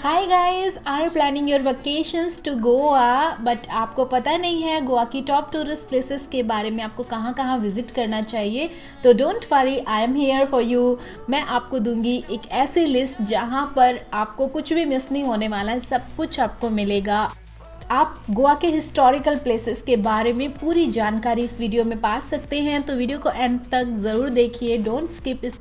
Hi guys, are planning your vacations to Goa, but आपको पता नहीं है गोवा की टॉप टूरिस्ट प्लेसेस के बारे में, आपको कहाँ कहाँ विजिट करना चाहिए। तो don't worry, I am here for you. मैं आपको दूंगी एक ऐसी लिस्ट जहाँ पर आपको कुछ भी मिस नहीं होने वाला है, सब कुछ आपको मिलेगा। आप गोवा के हिस्टोरिकल प्लेसेस के बारे में पूरी जानकारी इस वीडियो में पा सकते हैं, तो वीडियो को एंड तक ज़रूर देखिए, डोंट स्किप इट।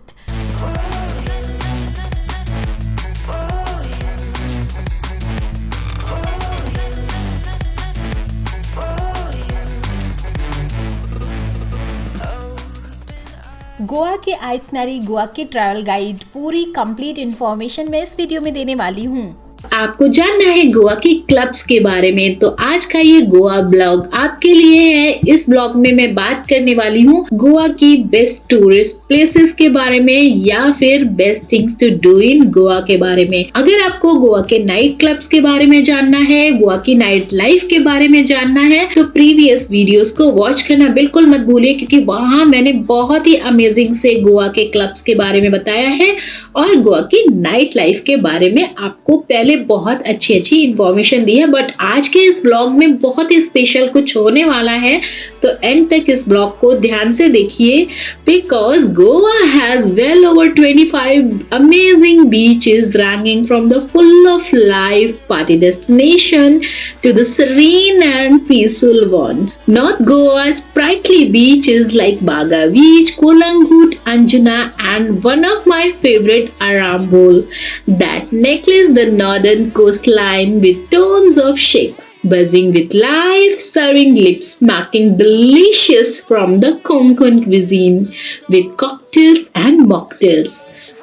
गोवा के आइटनरी, गोवा के ट्रैवल गाइड, पूरी कंप्लीट इन्फॉर्मेशन मैं इस वीडियो में देने वाली हूँ। आपको जानना है गोवा के क्लब्स के बारे में, तो आज का ये गोवा ब्लॉग आपके लिए है। इस ब्लॉग में मैं बात करने वाली हूँ गोवा की बेस्ट टूरिस्ट प्लेसेस के बारे में या फिर best things to do in Goa के बारे में। अगर आपको गोवा के नाइट क्लब्स के बारे में जानना है, गोवा की नाइट लाइफ के बारे में जानना है, तो प्रीवियस वीडियोस को वॉच करना बिल्कुल मत भूलिए, क्योंकि वहाँ मैंने बहुत ही अमेजिंग से गोवा के क्लब्स के बारे में बताया है और गोवा की नाइट लाइफ के बारे में आपको पहले बहुत अच्छी इंफॉर्मेशन दी है। बट आज के इस ब्लॉग में बहुत ही स्पेशल कुछ होने वाला है, तो एंड तक इस ब्लॉग को ध्यान से देखिए, because Goa has well over 25 amazing beaches ranking from the full of life party destination to the serene and peaceful ones. North Goa's sprightly beaches like Baga Beach, Kolangut, Anjuna, and one of my favorite Arambol that necklace the northern coastline with tons of shakes, buzzing with life, serving lips, smacking delicious from the Konkan cuisine with cocktails and mocktails.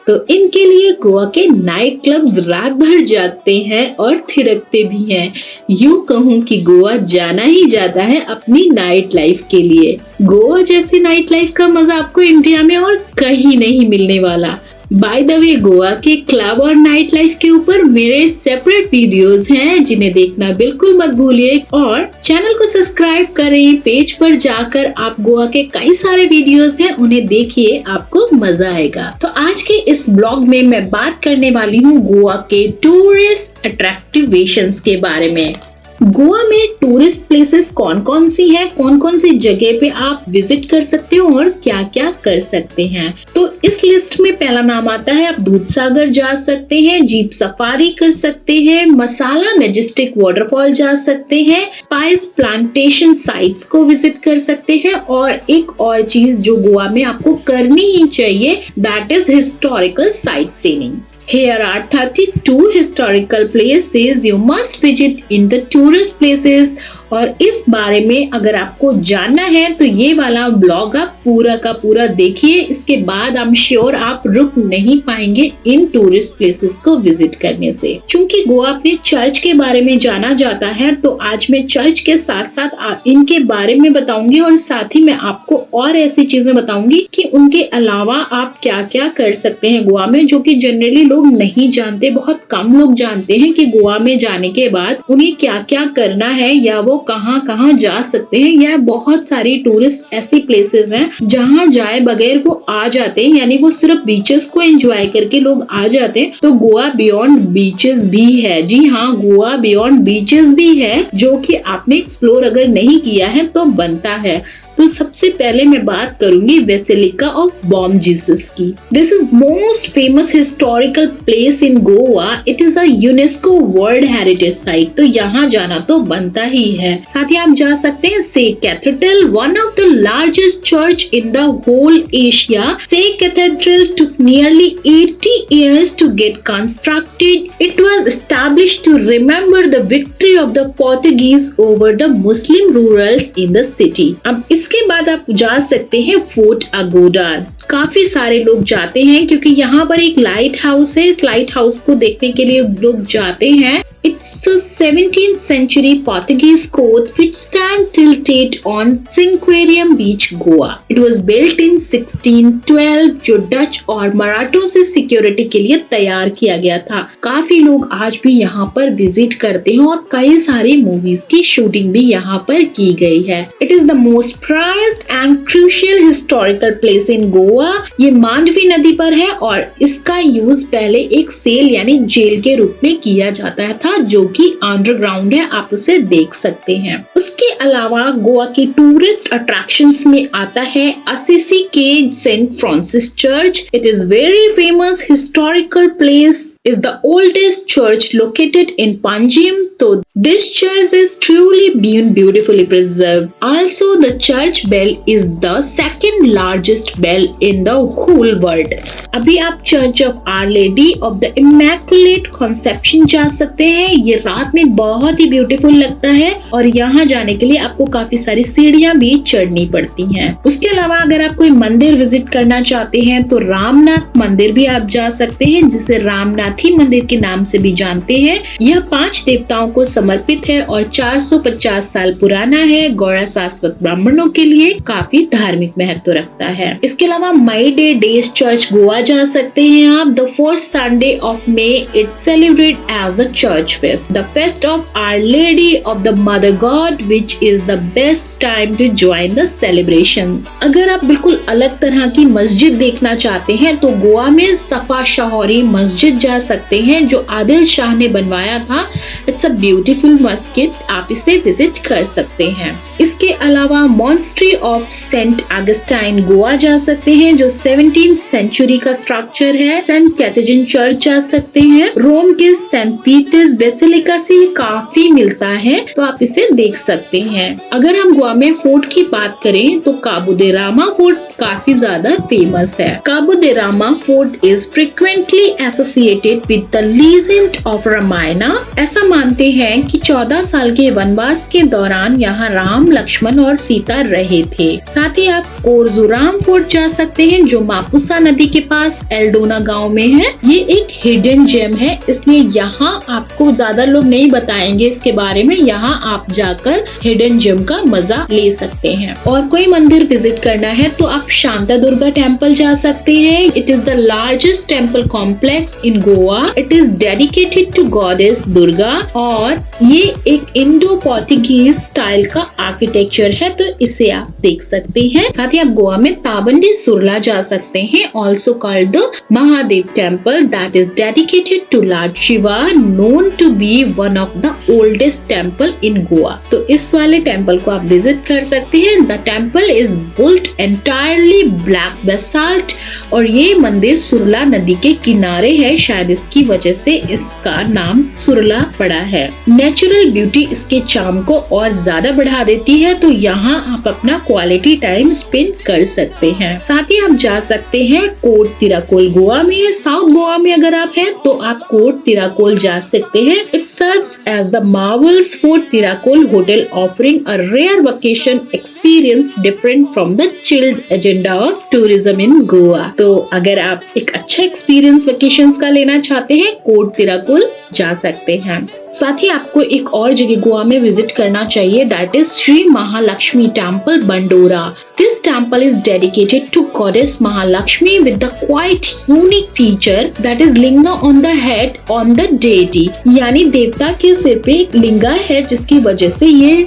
तो इनके लिए गोवा के night clubs रात भर जागते हैं और थिरकते भी हैं। यूं कहूं कि गोवा जाना ही जाता है अपनी नाइट लाइफ के लिए। गोवा जैसी नाइट लाइफ का मजा आपको इंडिया में और कहीं नहीं मिलने वाला। बाय द वे, गोवा के क्लब और नाइट लाइफ के ऊपर मेरे सेपरेट वीडियोस हैं, जिन्हें देखना बिल्कुल मत भूलिए और चैनल को सब्सक्राइब करें। पेज पर जाकर आप गोवा के कई सारे वीडियोस हैं, उन्हें देखिए, आपको मजा आएगा। तो आज के इस ब्लॉग में मैं बात करने वाली हूँ गोवा के टूरिस्ट अट्रैक्टिवेशंस के बारे में। गोवा में टूरिस्ट प्लेसेस कौन कौन सी हैं, कौन कौन सी जगह पे आप विजिट कर सकते हो और क्या क्या कर सकते हैं। तो इस लिस्ट में पहला नाम आता है, आप दूधसागर जा सकते हैं, जीप सफारी कर सकते हैं, मसाला मैजेस्टिक वाटरफॉल जा सकते हैं, स्पाइस प्लांटेशन साइट्स को विजिट कर सकते हैं, और एक और चीज जो गोवा में आपको करनी ही चाहिए, that is historical sight seeing. Here are 32 historical places you must visit in the tourist places। और इस बारे में अगर आपको जानना है तो ये वाला ब्लॉग आप पूरा का पूरा देखिए, इसके बाद आई एम श्योर आप रुक नहीं पाएंगे इन टूरिस्ट प्लेसेस को विजिट करने से। चूंकि गोवा अपने चर्च के बारे में जाना जाता है, तो आज मैं चर्च के साथ साथ इनके बारे में बताऊंगी और साथ ही मैं आपको और ऐसी चीजें बताऊंगी कि उनके अलावा आप क्या क्या कर सकते हैं गोवा में, जो कि जनरली लोग नहीं जानते। बहुत कम लोग जानते हैं कि गोवा में जाने के बाद उन्हें क्या क्या करना है या वो कहाँ कहाँ जा सकते हैं। या बहुत सारी टूरिस्ट ऐसी प्लेसेस हैं जहाँ जाए बगैर वो आ जाते हैं, यानी वो सिर्फ बीचेस को एंजॉय करके लोग आ जाते हैं। तो गोवा बियॉन्ड बीचेस भी है। जी हाँ, गोवा बियॉन्ड बीचेस भी है, जो कि आपने एक्सप्लोर अगर नहीं किया है तो बनता है। तो सबसे पहले मैं बात करूंगी बेसिलिका ऑफ बॉम जीसस की। This is most famous historical place in Goa. It is a UNESCO world heritage site, तो यहाँ जाना तो बनता ही है। साथ ही आप जा सकते हैं Se cathedral, one of the largest church in the whole Asia. Se cathedral took nearly 80 years to get constructed. It was established to remember the victory of the Portuguese over the Muslim rurals in the city। अब इसके बाद आप जा सकते हैं fort Agoda. काफी सारे लोग जाते हैं क्योंकि यहाँ पर एक लाइट हाउस है। इस लाइट हाउस को देखने के लिए लोग जाते हैं। It's a 17th century Portuguese court which stands tilted on Cinquarium Beach, Goa. It was built in 1612 जो डच और मराठों से सिक्योरिटी के लिए तैयार किया गया था। काफी लोग आज भी यहाँ पर विजिट करते हैं और कई सारी मूवीज की शूटिंग भी यहाँ पर की गई है। It is the most prized and crucial historical place in Goa। ये मांडवी नदी पर है और इसका यूज पहले एक सेल यानी जेल के रूप में किया जाता था जो कि अंडरग्राउंड है, आप उसे देख सकते हैं। उसके अलावा गोवा की टूरिस्ट अट्रैक्शंस में आता है असिसी के Saint Francis church. It is very famous historical place, is the oldest church located in Panjim. So this church is truly been beautifully preserved. Also, the church bell is the second largest bell in the whole world. अभी आप Church of Our Lady of the Immaculate Conception जा सकते हैं। ये रात में बहुत ही beautiful लगता है और यहाँ जाने के लिए आपको काफी सारी सीढ़ियाँ भी चढ़नी पड़ती हैं। उसके अलावा अगर आप कोई मंदिर विजिट करना चाहते हैं तो रामनाथ मंदिर भी आप जा सकते हैं, जिसे रामनाथी मंदिर के नाम से भी जानते हैं। यह 5 देवताओं को समर्पित है और 450 साल पुराना है। गौड़ा सारस्वत ब्राह्मणों के लिए काफी धार्मिक महत्व रखता है। इसके अलावा मई डे डेज चर्च गोवा जा सकते हैं आप। The first Sunday of May it celebrate as the church fest, the fest of Our Lady of the Mother God which is the best time to join the celebration. अगर आप बिल्कुल अलग तरह की मस्जिद देखना चाहते हैं तो गोवा में सफा शहरी मस्जिद जा सकते हैं जो आदिल शाह ने बनवाया था। इट्स अ ब्यूटीफुल मस्जिद, आप इसे विजिट कर सकते हैं। इसके अलावा monastery of Saint Augustine Goa जा सकते हैं जो 17th सेंचुरी का स्ट्रक्चर है। सेंट कैथरीन चर्च जा सकते हैं। रोम के सेंट पीटर्स बेसिलिका से काफी मिलता है तो आप इसे देख सकते हैं। अगर हम गोवा में फोर्ट की बात करें तो काबू दे रामा फोर्ट काफी ज्यादा फेमस है। Cabo de Rama fort is frequently associated with the legend of Ramayana. ऐसा मानते हैं कि 14 साल के वनवास के दौरान यहाँ राम, लक्ष्मण और सीता रहे थे। साथ ही आप कोरजुराम फोर्ट जा सकते हैं जो मापुसा नदी के पास एल्डोना गांव में है। ये एक हिडन जेम है, इसलिए यहाँ आपको ज्यादा लोग नहीं बताएंगे इसके बारे में। यहाँ आप जाकर हिडन जेम का मजा ले सकते हैं। और कोई मंदिर विजिट करना है तो आप शांता दुर्गा टेम्पल जा सकते हैं। It is the largest temple complex in Goa. It is dedicated to goddess Durga और ये एक इंडो पोर्टुगीज स्टाइल का आर्किटेक्चर है, तो इसे आप देख सकते हैं। साथ ही आप गोवा में ताबंडी सुरला जा सकते हैं, also called the Mahadev temple, that is dedicated to lord Shiva, known to be one of the oldest temple in Goa. तो इस वाले टेम्पल को आप विजिट कर सकते हैं। The temple is built entirely black basalt और ये मंदिर सुरला नदी के किनारे है, शायद इसकी वजह से इसका नाम सुरला पड़ा है। नेचुरल ब्यूटी इसके चार्म को और ज्यादा बढ़ा देती है, तो यहाँ आप अपना क्वालिटी टाइम स्पेंड कर सकते हैं। साथ ही आप जा सकते हैं कोट तिराकोल, गोवा में है। साउथ गोवा में अगर आप हैं तो आप कोट तिराकोल जा सकते हैं। It serves as the marvels fort Tiracol hotel, offering a rare vacation experience different from the chilled agenda of tourism in Goa. तो अगर आप एक अच्छा एक्सपीरियंस वेकेशंस का लेना चाहते हैं, कोट तिराकोल जा सकते हैं। साथ ही आपको एक और जगह गोवा में विजिट करना चाहिए, that is Shri Mahalakshmi temple Bandora. This temple is dedicated to goddess Mahalakshmi with the quite unique feature that is linga on the head on the deity, यानी देवता के सिर पे एक लिंगा है जिसकी वजह से ये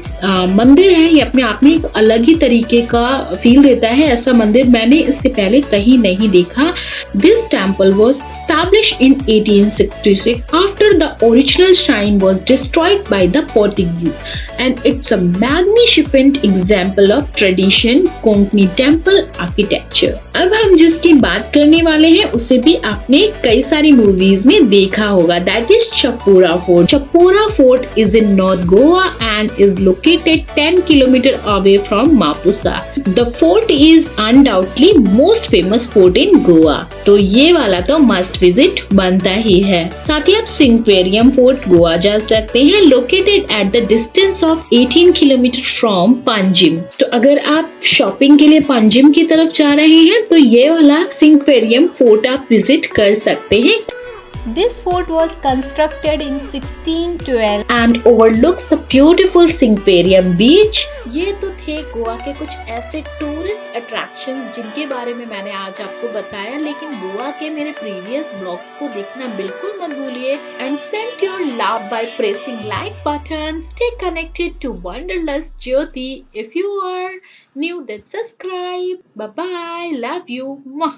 मंदिर है, ये अपने आप में एक अलग ही तरीके का फील देता है। ऐसा मंदिर मैंने इससे पहले कहीं नहीं देखा। This temple was established in 1866 after the original shrine was destroyed by the Portuguese, and it's a magnificent example of tradition Konkani temple architecture। अब हम जिसकी बात करने वाले हैं उसे भी आपने कई सारी मूवीज में देखा होगा, that is Chapora Fort। Chapora Fort is in North Goa and is located 10 km away from Mapusa। The fort is undoubtedly most famous fort in Goa। तो ये वाला तो मस्ट विजिट बनता ही है। साथ ही आप सिंक्वेरियम फोर्ट गोवा जा सकते हैं, located at the distance of 18 kilometre from Panjim. तो अगर आप शॉपिंग के लिए पंजिम की तरफ जा रहे हैं तो ये वाला सिंक्वेरियम फोर्ट आप विजिट कर सकते हैं। This fort was constructed in 1612 and overlooks the beautiful Singperium beach. ये तो थे गोवा के कुछ ऐसे टूरिस्ट अट्रैक्शंस जिनके बारे में मैंने आज आपको बताया, लेकिन गोवा के मेरे प्रीवियस ब्लॉग्स को देखना बिल्कुल मत भूलिए and send your love by pressing like button. Stay connected to Wanderlust Jyoti. If you are new, then subscribe. Bye bye. Love you. Mwah.